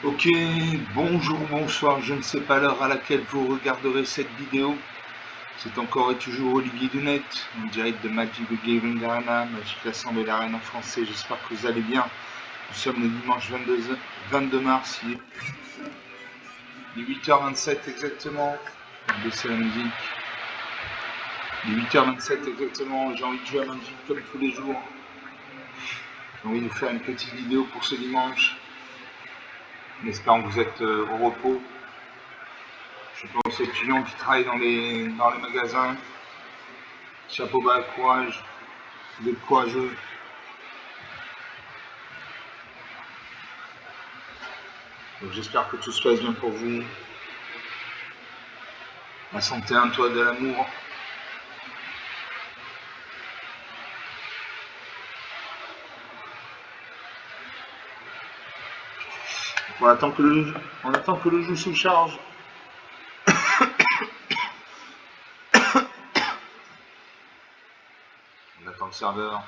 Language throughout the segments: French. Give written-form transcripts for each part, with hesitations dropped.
Ok, bonjour, bonsoir, je ne sais pas l'heure à laquelle vous regarderez cette vidéo. C'est encore et toujours Olivier Dunette, en direct de Magic the Gathering Arena, Magic l'Assemblée d'Arène en français, j'espère que vous allez bien. Nous sommes le dimanche 22 mars, il est 8h27 exactement. On va baisser la musique. Il est 8h27 exactement, j'ai envie de jouer à Magic comme tous les jours. J'ai envie de vous faire une petite vidéo pour ce dimanche, en espérant que vous êtes au repos. Je pense aux étudiants qui travaillent dans les magasins. Chapeau bas, courage, vous êtes courageux. Donc j'espère que tout se passe bien pour vous. La santé, un toit de l'amour. On attend que le jeu se charge. On attend le serveur.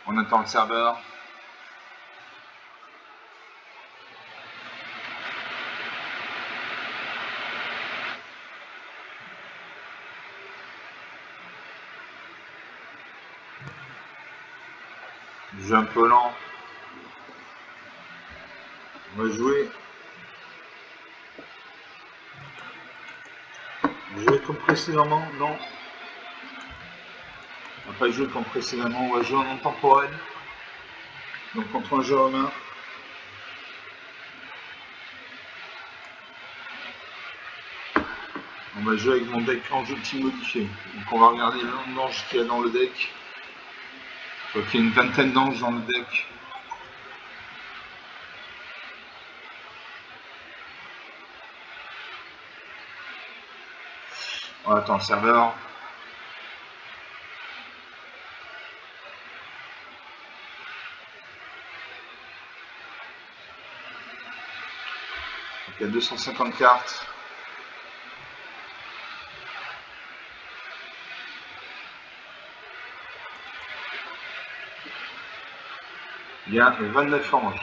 On attend le serveur. Jeu un peu lent. On va jouer. Jouer comme précédemment, non. On va pas jouer comme précédemment, on va jouer en intemporel. Donc contre un jeu romain. On va jouer avec mon deck ange ultime modifié. Donc on va regarder le nombre d'anges qu'il y a dans le deck. Donc il y a une vingtaine d'anges dans le deck. On attend le serveur. Il y a 250 cartes. Il y a 29 anges.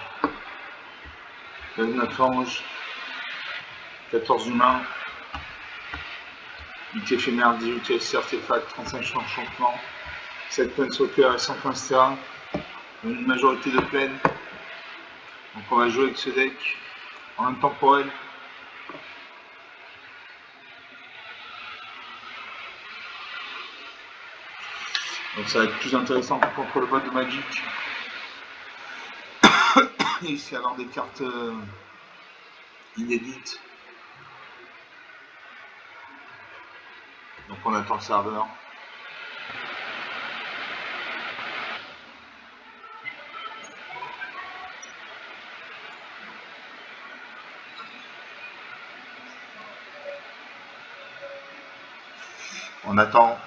29 anges. 14 humains. 8 éphémères, 18 artefacts, 35 enchantements, 7 planeswalkers et 100 points terrain. Une majorité de plaines. Donc on va jouer avec ce deck en intemporel. Donc ça va être plus intéressant que contre le bot de Magic. Il risque d'avoir des cartes inédites. Donc on attend le serveur. On attend.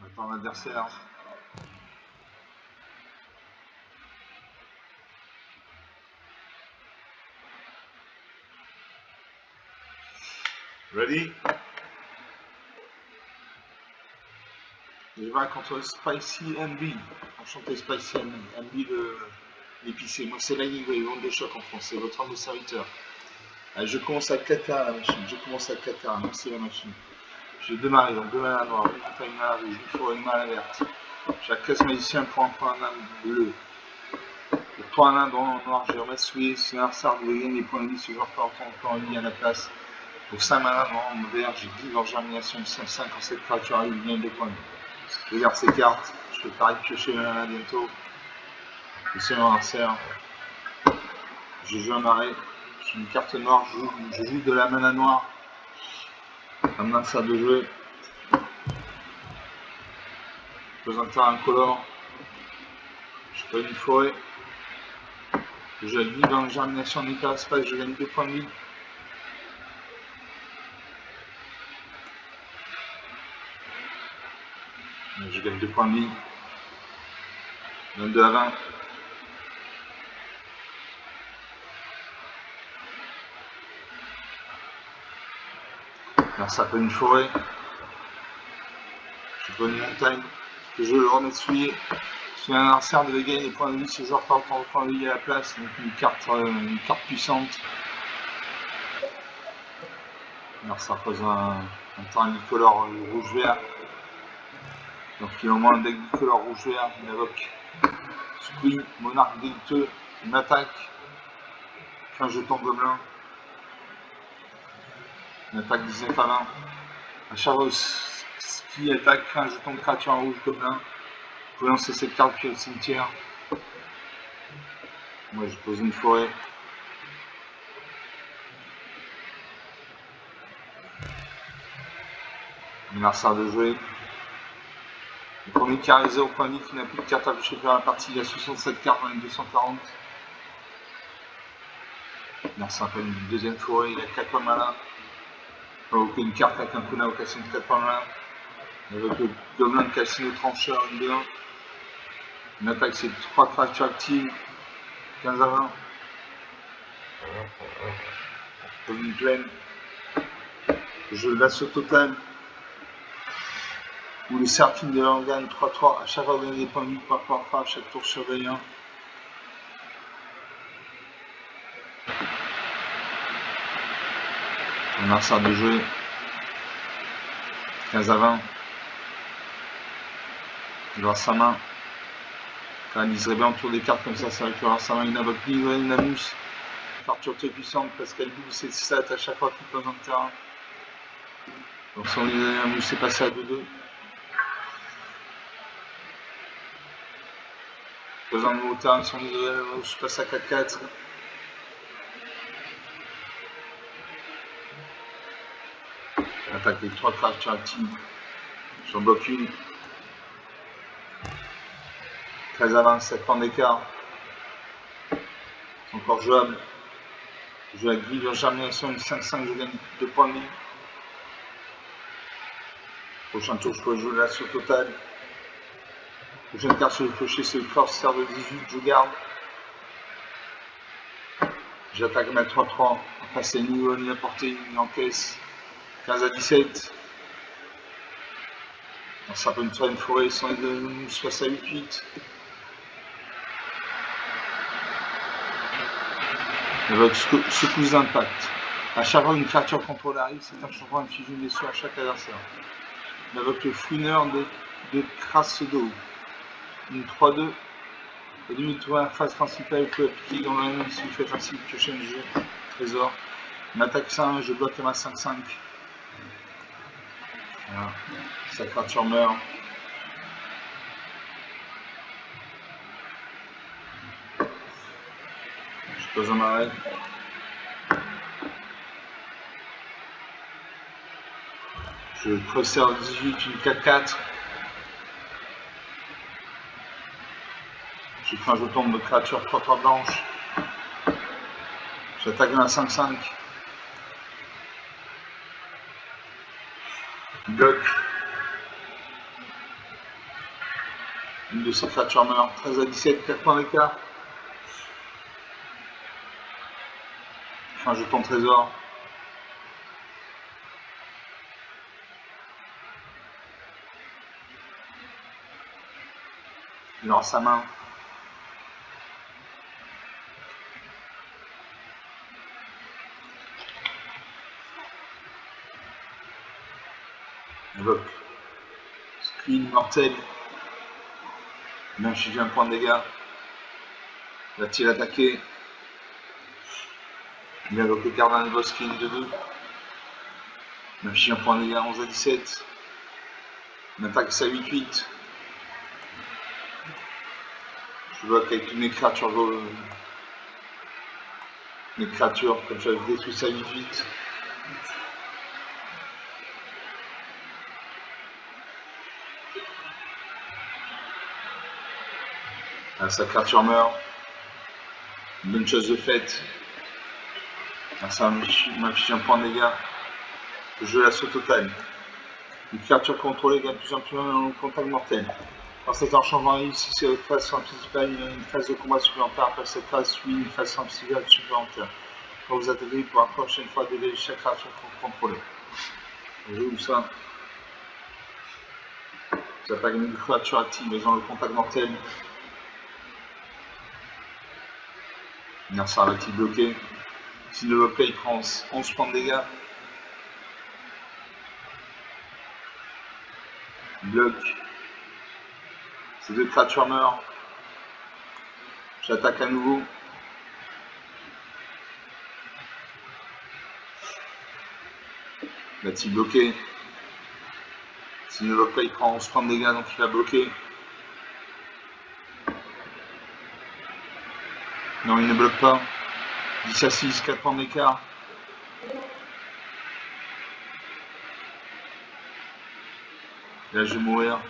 On attend l'adversaire. Ready? Je vais contre Spicy MB. Enchanté Spicy MB. MB l'épicé. Moi c'est Lightning Wave, onde de choc en français. Votre homme de serviteur. Allez, je commence à clater la machine. Merci la machine. J'ai deux marées, donc deux manas noires, une mana rouge, une forêt, une mana verte. Chaque classe magicien pour un point âme bleu. Pour un nain dans le noir, je remets souillé, c'est un sard, vous gagnez des points de vie, ce joueur peut entendre encore une ligne à la place. Pour 5 manas dans vert, j'ai 10 en germination, 5 quand cette créature arrive, il gagne des points de vie. Je regarde ces cartes, je peux pareil piocher le mana bientôt. Je suis un insert. Je joue un marais, j'ai une carte noire, je joue de la mana noire. Maintenant ça de jouer. Besoin de faire un color. Je prends une forêt. Je vis dans la germination en hyperespace, je gagne 2 points de vie. Je gagne 2 points de vie. 22 à 20. Là, ça peut une forêt. Je peux une montagne. Que je le remets souillé. Si un adversaire devait gagner des points de vie, ce joueur part en points de vie à la place. Donc une carte puissante. Alors ça pose un terrain bicolore rouge-vert. Donc il a au moins un deck bicolore rouge-vert. Il invoque Screen, monarque délictueux, une attaque. Un jeton gobelin. Une attaque 19 à 20. Un Charos qui attaque, un jeton de créature en rouge gobelin. Vous pouvez lancer cette carte puis le cimetière. Moi je pose une forêt. Un adversaire de jouer. Le premier qui a 0 point de vie qui n'a plus de carte à toucher vers la partie, il a 67 cartes dans les 240. L'adversaire fait une deuxième forêt, il a 4 points de mana. Aucune carte avec un coup d'invocation de 4 points de mana. Avec le gobelin de Calcino trancheur, une 2-1. Une attaque, c'est 3 créatures actives. 15 à 20. Comme une plaine. Je l'assaut total. Ou le Serpine de l'organe 3-3. À chaque fois, gagner des points de vie par rapport à chaque tour surveillant. On a un sort de jouer. 15 à 20. Il aura sa main. Quand il liserait bien autour des cartes comme ça va avoir sa main. Il invoque une Namus. Carte très puissante parce qu'elle double ses stats à chaque fois qu'il pose dans le terrain. Donc son Namus est passé à 2-2. Posant le nouveau terrain, son Namus passe à 4-4. Attaque avec 3 créatures actives. J'en bloque une. 13 à 20, 7 points d'écart. C'est encore jouable. Je joue avec Vive en germination, une 5-5, je gagne 2 points de vie. Prochain tour, je peux jouer l'assaut total. Prochaine carte sur le clocher, c'est le Corsaire de 18, je garde. J'attaque ma 3-3. Enfin, c'est niveau ni à portée, ni en caisse. 15 à 17. On s'appelle une forêt, sans de nous, se passe à 8-8. Avec secousse d'impact. À chaque fois une créature contrôle arrive, c'est un changement infligé une blessure à chaque adversaire. Avec le fouineur de Crassedo. Une 3-2. Au début de la phase principale, vous pouvez appliquer dans la main si vous faites ainsi, piocher un jeu. Trésor. Une attaque 5, je bloque ma 5-5. Voilà. Sa créature meurt. Je pose un arrêt. Je Corsaire 18, une 4-4. Je fais un jeton de créature 3-3 blanche. J'attaque un 5-5. Bloc. Une de ces créatures meurt. 13 à 17, 4 points d'écart. Je fais un jeton trésor. Il aura sa main. Invoque. Screen mortel. Il a infligé un point de dégâts. Va-t-il attaquer? Il invoque le Cardin de Screen de 2. Il a infligé un point de dégâts 11 à 17. Il attaque ça 8-8. Je bloque avec toutes mes créatures. Mes créatures, comme j'avais détruit ça 8-8. Ah, sa créature meurt. Une bonne chose de faite. Ah, ça m'a affiché un point de dégâts. Je joue l'assaut total. Les créatures contrôlées gagnent plus en plus en contact mortel. Dans cet enchangement, si c'est votre phase principale, une phase de combat supplémentaire. Après cette phase suit une phase principale supplémentaire. Quand vous attaquez pour la prochaine fois, délai chaque créature contrôlée. Je où ça. Vous attaquez une créature active, ils ont le contact mortel. Mercenaire actif bloqué. S'il ne veut pas, il prend 11 points de dégâts. Bloc. Ces deux créatures meurent. J'attaque à nouveau. Là-t-il bloqué. S'il ne bloque pas, il prend 11 points de dégâts, donc il a bloqué. Non, il ne bloque pas. 10 à 6, 4 points d'écart. Là, je vais mourir.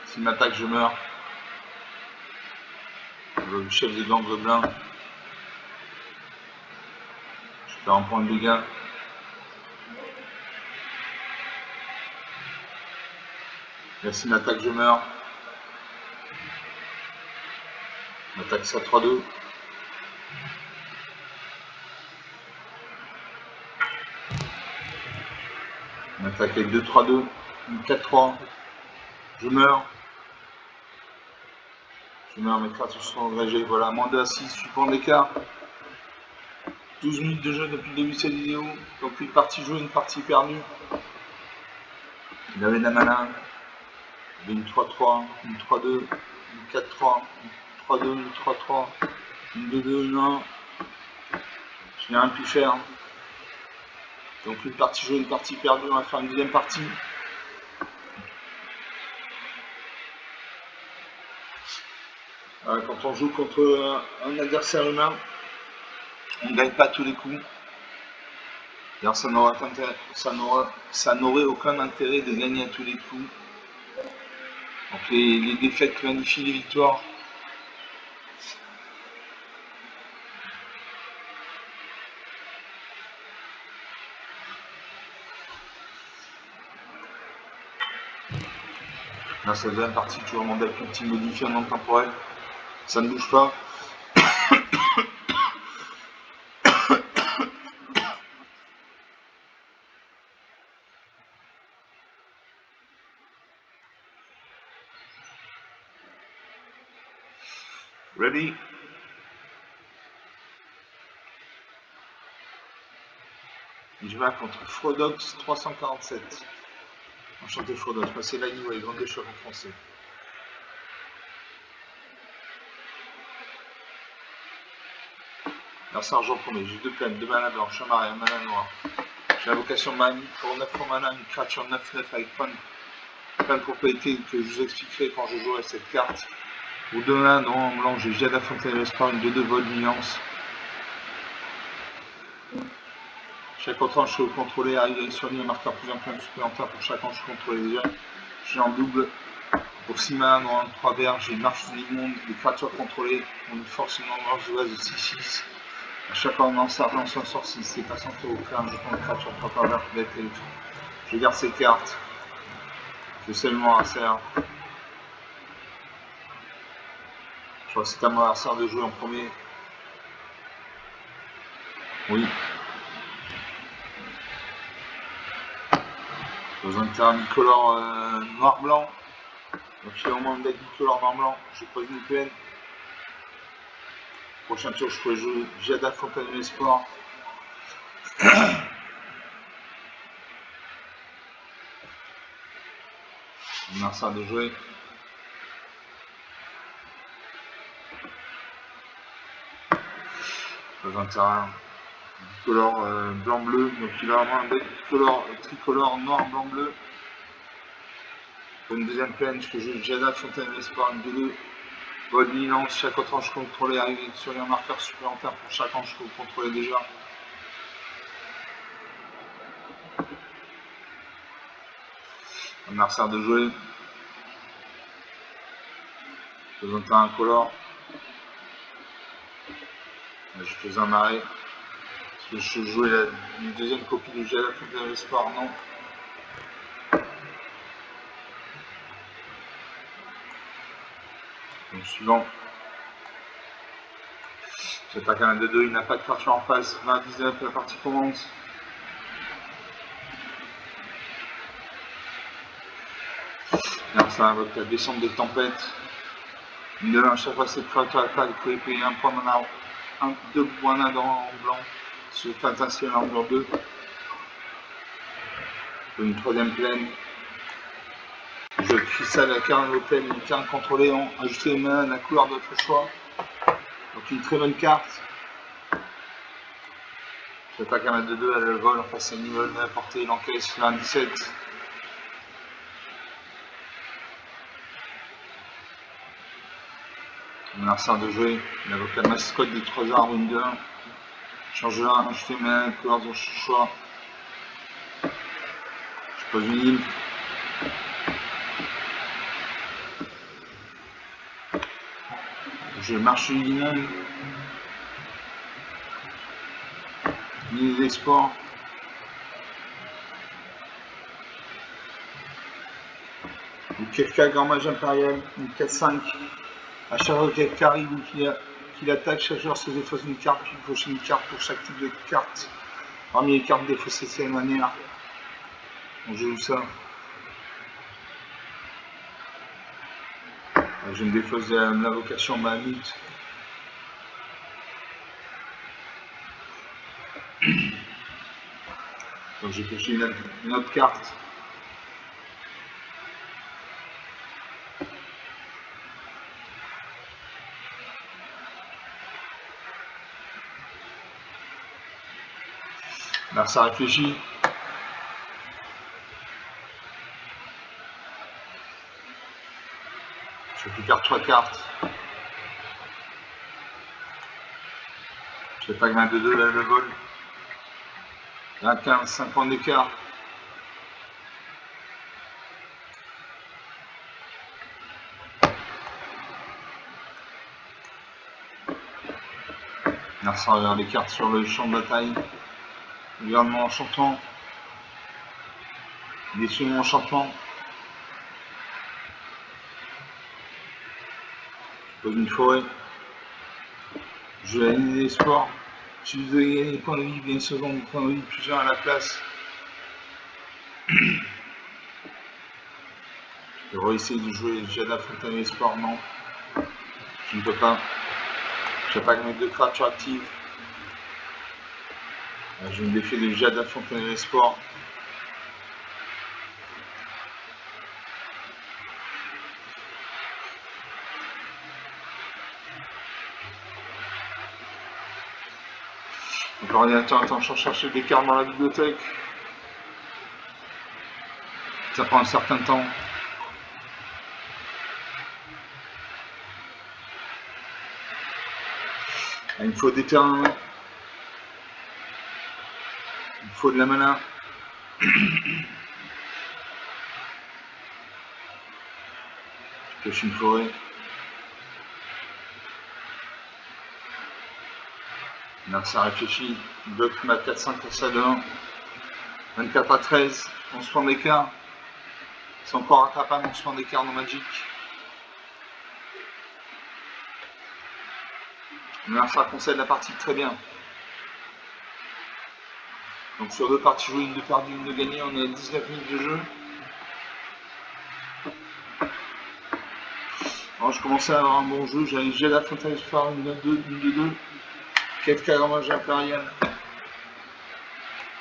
S'il m'attaque, je meurs. Le chef des gangs gobelins. Je perds un point de dégâts. Là, s'il m'attaque, je meurs. Il m'attaque ça 3-2. Il m'attaque avec 2-3-2. 4-3. Je meurs. Je meurs, mes créatures sont engagées. Voilà, moins de 6, 8 points d'écart. 12 minutes de jeu depuis le début de cette vidéo. Donc une partie jouée, une partie perdue. Il avait de la mana. Il avait une 3-3, une 3-2, une 4-3, une 3-2, une 3-3, une 2-2, une 1. Je n'ai rien pu faire. Donc une partie jouée, une partie perdue. On va faire une deuxième partie. Quand on joue contre un adversaire humain, on ne gagne pas tous les coups. D'ailleurs, ça n'aurait aucun intérêt de gagner à tous les coups. Donc les défaites magnifient les victoires. Là, c'est la deuxième partie, toujours mon deck ulti modifié en nombre temporel. Ça ne bouge pas. Ready? Et je vais contre Frodox 347. Enchanté Frodox, passez la niveau avec grande choc en français. Merci argent premier, j'ai 2 plaines, 2 mana blanches, un marais, un mana noir. J'ai l'invocation Mani pour 9 mana, une créature 9-9 avec plein de propriétés que je vous expliquerai quand je jouerai cette carte. Pour 2 mana, non, en blanc, j'ai Jade la Fontaine de l'Espoir, une 2-2 vol nuance. Chaque entrant je peux contrôler arrive sur lui un marqueur plus un point supplémentaire pour chaque ange contrôlé déjà. J'ai en double pour 6 mana dans 3 verts, j'ai marche de l'immonde, les créatures contrôlées ont une force de base de 6-6. À chaque fois on lance argent soit sur 6, c'est pas centré au clair, je prends une créature 3 par vert pour être électron. Je garde ces cartes. Je sais le mon adversaire. Je crois que c'est à mon adversaire de jouer en premier. Oui. Dans un terrain bicolore noir-blanc. Donc il y a au moins un deck bicolore noir-blanc. Je pose une peine. Prochain tour, je pourrais jouer Jada Fontaine de l'Espoir. Merci de jouer. Dans un terrain bicolore blanc-bleu. Donc il a vraiment un deck tricolore noir-blanc-bleu. Pour une deuxième peine, je peux jouer Jada Fontaine de l'Espoir, une 2-2. Bonne lance, chaque autre ange contrôlé arrive sur un marqueur supplémentaire pour chaque ange que vous contrôlez déjà. Adversaire de jouer. Je faisais un color. Je faisais un marais. Est-ce que je jouais une deuxième copie de Jada Fontaine de l'Espoir? Non. Donc suivant. J'attaque un 2-2, il n'a pas de fracture en face. 20-19, la partie commence. Alors ça invoque la descente des tempêtes. Une de l'un, chaque fois cette créature attaque, vous pouvez payer un point mana, 2 points mana en blanc. Sur Fantasy Armor 2. Une troisième plaine. Je cristal la carte l'hôtel, une carte contrôlée en ajouter les mains à la couleur de votre choix. Donc une très bonne carte. J'attaque un 2-2 à le vol, en face à niveau de la portée, il encaisse sur un 17. On a un sort de jouer, il invoque la mascotte des 3 arbres, une de 1. Change là, ajouter mes mains, couleur de choix. Je pose une île. Je marche une immonde. Ligne des sports. Une Kefka grand mage impérial, une 4-5. À chaque fois qu'il arrive ou qu'il attaque, chaque joueur se défausse une carte, puis il fauche une carte pour chaque type de carte. Parmi les cartes défaussées de cette manière. Donc je joue ça. Je me défausse de l'invocation Mahamut. Donc j'ai pêché une autre carte. Là ça réfléchit. Je récupère 3 cartes. Je fais pas gain de 2 là le vol. Là 15, 5 points d'écart. Là ça regarde les cartes sur le champ de bataille. Gouvernement enchantement. Déçu mon enchantement. Je pose une forêt. Je vais aligner les sports. Si vous avez gagné des points de vie, bien une seconde, des points de vie, plusieurs à la place. Je vais essayer de jouer Jada Fontaine des sports, non. Je ne peux pas. Je n'ai pas mes 2 créatures actives. Je me défie de Jada Fontaine des sports. Donc l'ordinateur est en train de chercher des cartes dans la bibliothèque. Ça prend un certain temps. Il me faut des terrains. Il me faut de la mana. Je pêche une forêt. Là ça réfléchit. Il bloque ma 4-5 pour ça de 1. 24 à 13. 11 points d'écart. C'est encore rattrapable, 11 points d'écart dans Magic. Là ça concède la partie très bien. Donc sur 2 parties jouées, une de perdue, une de gagnée, on est à 19 minutes de jeu. Alors je commençais à avoir un bon jeu, j'avais Jada Fontaine des sports, une de 2, une de 2. Kefka grand mage impérial.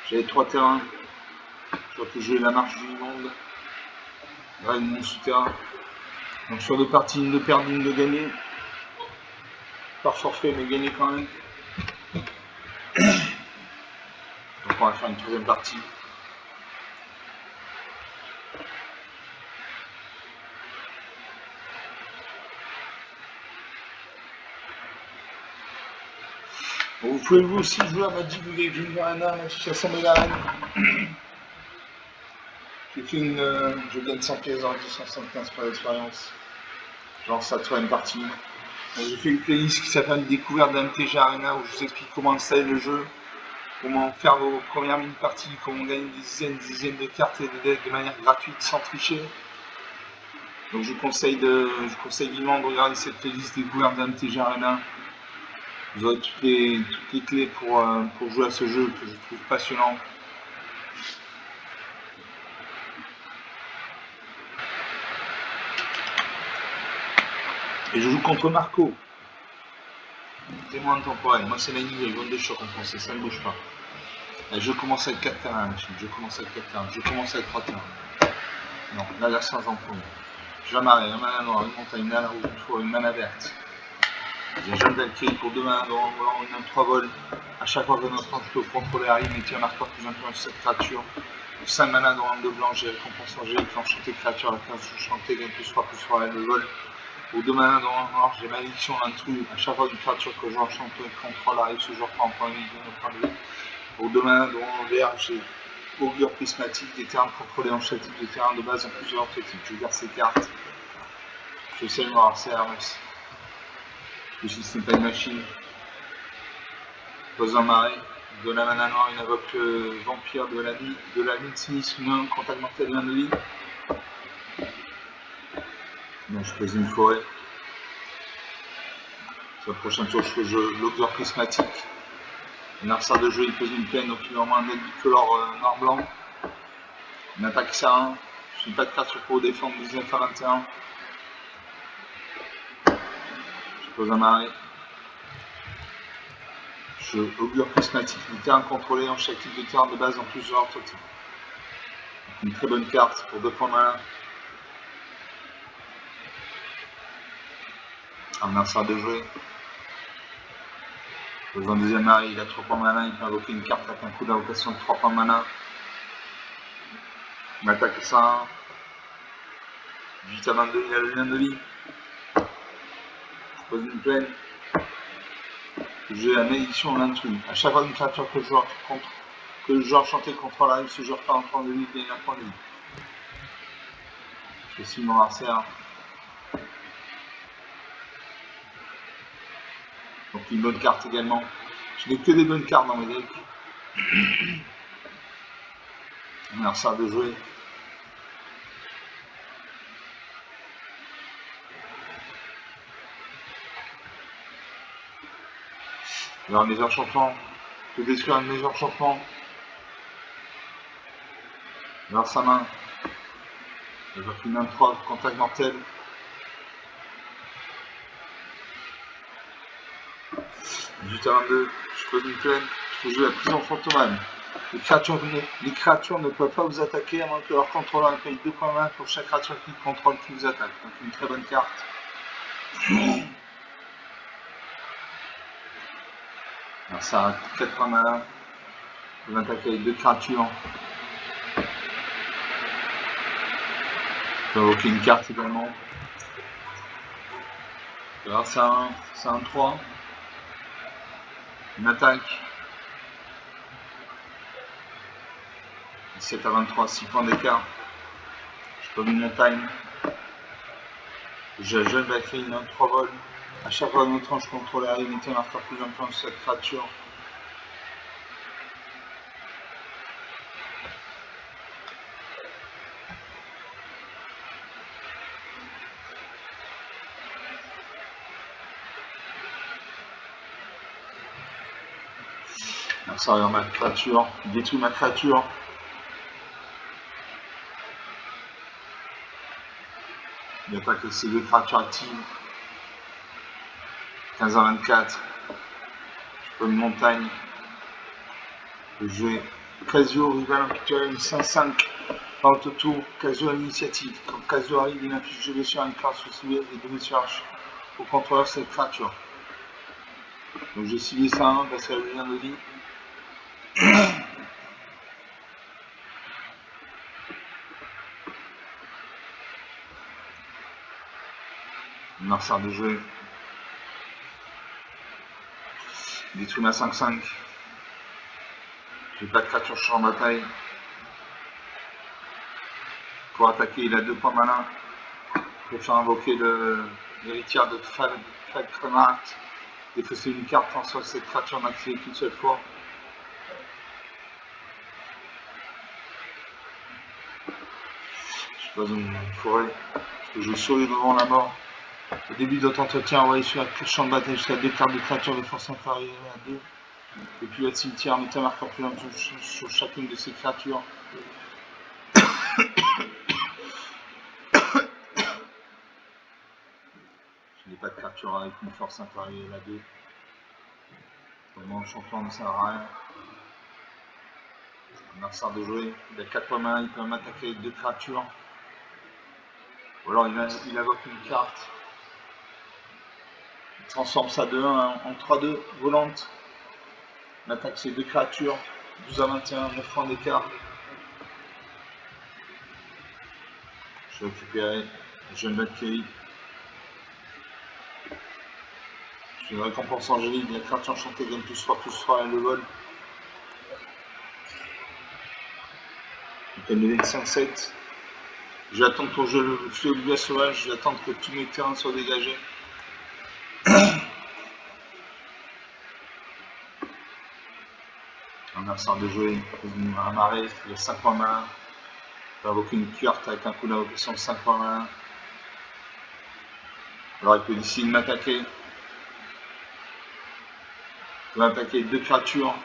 J'avais 3 terrains. J'aurais pu jouer la marche du monde. Là, mon souterrain. Donc sur 2 parties, une de perdue, une de gagnée. Par forfait, mais gagné quand même. Donc on va faire une 3e partie. Bon, vous pouvez vous aussi jouer à Magic the Gathering Arena, Magic Assemblée d'Arène. J'ai fait je gagne 100 pièces dans 275 pour l'expérience. Genre ça 3e partie. J'ai fait une playlist qui s'appelle Découverte d'MTG Arena où je vous explique comment installer le jeu, comment faire vos premières mini-parties, comment gagner des dizaines de cartes et de decks de manière gratuite sans tricher. Donc je vous conseille vivement de regarder cette playlist découverte d'MTG Arena. Vous aurez toutes les clés pour jouer à ce jeu que je trouve passionnant. Et je joue contre Marco. Témoin temporel. Moi c'est la Lightning Wave, Onde Choc en français, ça ne bouge pas. Et je commence avec 4 terrains, je commence avec 4 terrains, je commence avec 3 terrains. Non, là la 5 en premier. Je vais marrer, un mana noir, une montagne, une mana rouge, une fois une mana verte. J'ai Jeanne Valkyrie pour 2 mana dans une âme 3 vols. À chaque fois que notre entité au contrôle arrive, mettez un marqueur plus influent sur cette créature. 5 mana dans un 2 blanc, j'ai récompense angélique, enchanté créature, la classe enchantée, gagne plus 3 elle le vol. Pour 2 mana dans un noir, j'ai malédiction, l'intrus. À chaque fois qu'une créature que je enchante contrôle arrive, ce jour prend en point de vie. Pour 2 mana dans un vert, j'ai augure prismatique, des terrains contrôlés en chaque type de terrain de base en plusieurs types. Je garde ces cartes. Je sais moi, c'est Hermès. Le système pas une machine. Pose un marais. De la mana noire, il invoque vampire de la nuit sinistre, moins contact mortel de vie. Donc je pose une forêt. Sur le prochain tour, je fais l'Augure prismatique. Un arçard de jeu, il pose une plaine, donc il envoie un aide bicolore noir-blanc. Une attaque ça. Je n'ai pas de créature pour défendre 19 à 21. Je pose un marais. Je augure prismatique, des terrains contrôlés en chaque type de terrain de base en plusieurs types. Une très bonne carte pour 2 points malin. Un arçard de jouer. Pose un deuxième marais, il a 3 points malin, il peut invoquer une carte avec un coup d'invocation de 3 points malin. On attaque ça. 18 à 22, il a le lien de vie. Je pose une plaine. J'ai la malédiction l'intrus. À chaque fois qu'une créature que le joueur chanté contrôle arrive, ce joueur part en point de vie, gagne un point de vie. Je fais Simon Arcer. Donc une bonne carte également. Je n'ai que des bonnes cartes dans mes decks. Un Arcer de jouer. Alors mes enchantements. Je peux détruire un de mes enchantements. Alors sa main. Avec une main 3, contact mortel. 18 à 22, je pose une plaine, je peux jouer la prison fantomale. Les créatures ne peuvent pas vous attaquer à moins que leur contrôleur ne paye 2 points main pour chaque créature qui contrôle qui vous attaque. Donc une très bonne carte. Alors ça a 4 points malin. Vous attaquer avec 2 créatures. Je peux invoquer une carte également. Alors c'est un 3. Une attaque. 17 à 23, 6 points d'écart. Je pose une montagne. Je jeune Valkyrie, 3 vols. À chaque fois que notre tranche contrôle arrive, mettez un marqueur plus important sur cette créature. Alors ça regarde ma créature, il détruit ma créature. Il attaque avec ces 2 créatures actives. 15 à 24. Je peux une montagne. Je jouer Casio rival habituel, une 5-5. Par le tour, Casio à l'initiative. Quand Casio arrive, il inflige 2 blessures à une créature ciblée et 2 blessures au contrôleur cette créature. Donc j'ai ciblé ça 1 parce qu'elle vient de vie. Une arçard de jeu. Détruit ma 5-5. J'ai pas de créature en bataille. Pour attaquer, il a 2 points malins. Je vais faire invoquer l'héritière de Falkrenart. Défausser une carte, transformer cette créature maximée qu'une seule fois. Dans une forêt. Parce que je souris devant la mort. Au début de votre entretien, envoyez sur la champ de bataille jusqu'à 2 cartes de créatures de force inférieure à 2. Depuis le cimetière, mettez un marqueur plus long sur chacune de ces créatures. Je n'ai pas de créature avec une force inférieure à 2. Donc mon champion ne sert à rien. Un adversaire de jouer, il a 4 mains, il peut m'attaquer avec 2 créatures. Ou alors il invoque une carte. Il transforme ça de 1 en 3-2, volante. Il attaque ces 2 créatures. 12 à 21, 9 points d'écart. Je vais récupérer Jeune Valkyrie. J'ai une récompense angélique, la créature enchantée gagne +3/+3 et le vol. Donc elle devient 5-7. Je vais attendre ton jeu le fléau du bois sauvage, je vais attendre que tous mes terrains soient dégagés. Un instant de jouer, un marais, il y a 5 points main. Je vais invoquer une carte avec un coup d'invocation de 5 points main. Alors il peut décider de m'attaquer. Je vais attaquer 2 créatures.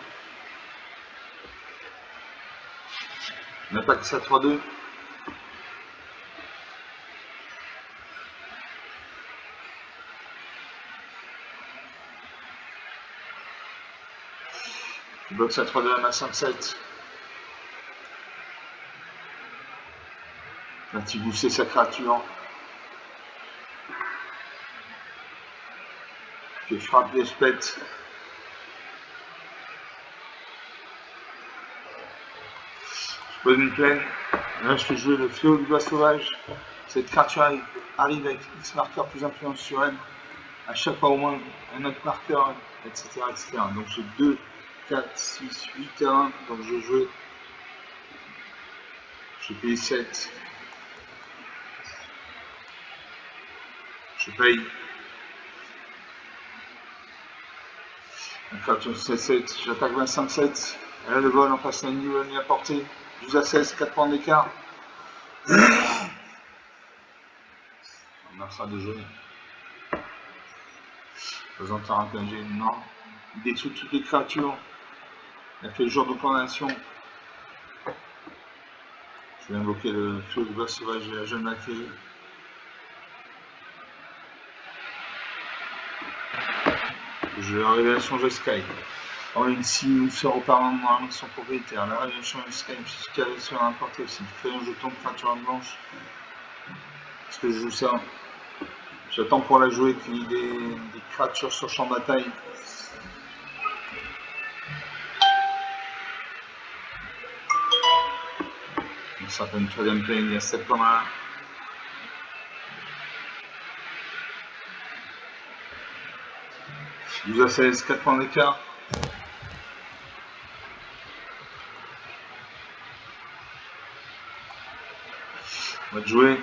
On attaque ça 3-2. Je bloque ça 3-2 à ma 5-7. Un petit booster sa créature. Je frappe les spectres. Je pose une plaine. Là je fais jouer le fléau du bois sauvage. Cette créature arrive avec X marqueurs plus influence sur elle. À chaque fois au moins un autre marqueur, etc. etc. Donc j'ai 2, 4, 6, 8 terrains. Donc je vais jouer. Je paye 7. Je paye. La créature 7-7. J'attaque 25-7. Elle a le vol en face d'un niveau à portée. 12 à 16, 4 points d'écart. On a ça de jeu. Présente un PNG, non. Il détruit toutes les créatures. Il a fait le jour de condamnation. Je vais invoquer le feu du bois sauvage et la jeune Valkyrie. Je vais révélation de Sky. Alors ici, nous sort auparavant dans son propriétaire. La révélation de Sky est calée sur n'importe quel site. Crayon jeton de créature blanche. Est-ce que je joue ça? J'attends pour la jouer qu'il y ait des créatures sur champ de bataille. Ça fait une troisième plaine, il y a 7 points là. Il vous a 16, 4 points d'écart. On va te jouer.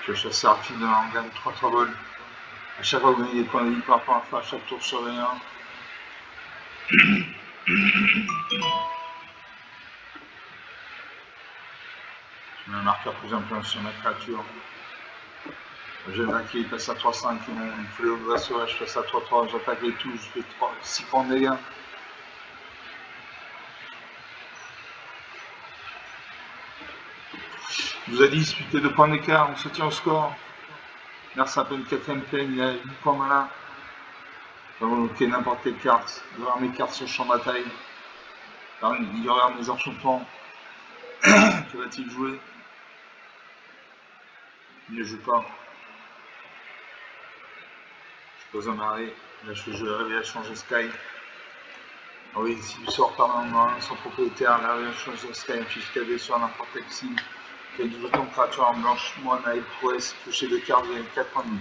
Je vais chasser rapide, on gagne 3 vols. À chaque fois, vous gagnez des points de vie par rapport à chaque tour sur les 1. Je mets un marqueur plus influence sur ma créature. J'ai un qui passe à 3-5, il faut le bois sauvage, je passe à 3-3, j'attaque les touches, je fais 6 points de dégâts. Je vous ai dit, disputé 2 points d'écart, on se tient au score. Merci un peu une 4ème plaine, il y a 8 points malin. Je vais invoquer n'importe quelle carte, il y aura mes cartes sur le champ de bataille. Il y aura mes enchantants. Que va-t-il jouer? Il ne joue pas. Je pose un marais, là je fais jouer la révélation de Sky. Ah oui, s'il sort par un son propriétaire, la révélation de Sky, un fiche KB sur n'importe quel signe. Il y a du jeton de créature en blanche, moi, Naël Prouesse, toucher 2 cartes, vous avez 4 points de vie.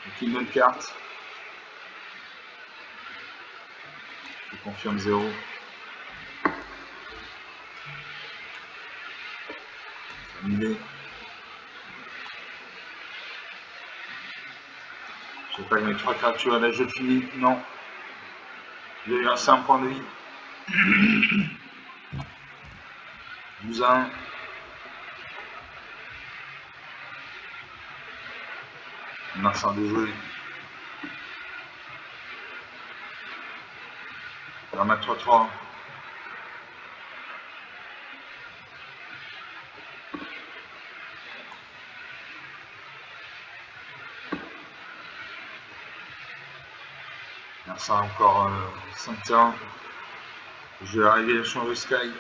Donc une bonne carte. Je confirme 0. Annulé. Je sais pas mes 3 créatures à la jeu fini, non. J'ai eu un 5 points de vie. 12-1. Marchand déjoué. On va mettre 3-3. Ça encore 5 terrains. Je vais arriver à changer Sky.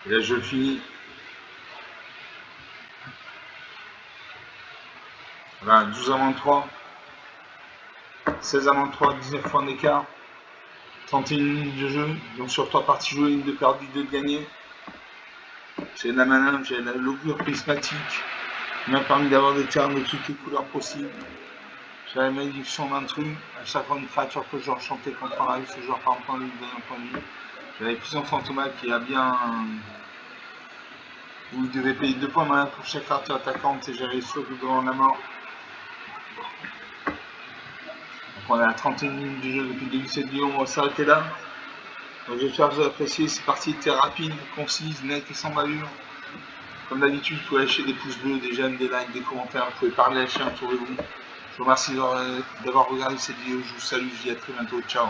Et là je finis. Voilà, 12 à moins 3. 16 à moins 3, 19 points d'écart. 31 minutes de jeu. Donc sur 3 parties jouées, une de perdue, 2 de gagnées. J'ai de la manœuvre, j'ai l'augure prismatique. Il m'a permis d'avoir des termes de toutes les couleurs possibles. J'ai la malédiction d'intrus. À chaque fois une créature que je enchantais contre un live, ce joueur par un point de vue, donne un point de vue. J'ai la prison fantomale qui a bien. Vous devez payer 2 points malin pour chaque créature attaquante et gérer soit devant la mort. Donc on est à 31 minutes de jeu depuis le début de cette vidéo, on va s'arrêter là. Donc j'espère que vous avez apprécié, cette partie était rapide, concise, nette et sans bavure. Comme d'habitude, vous pouvez lâcher des pouces bleus, des j'aime, des likes, des commentaires, vous pouvez parler, lâcher un tour de vous. Je vous remercie d'avoir regardé cette vidéo, je vous salue, je vous dis à très bientôt, ciao.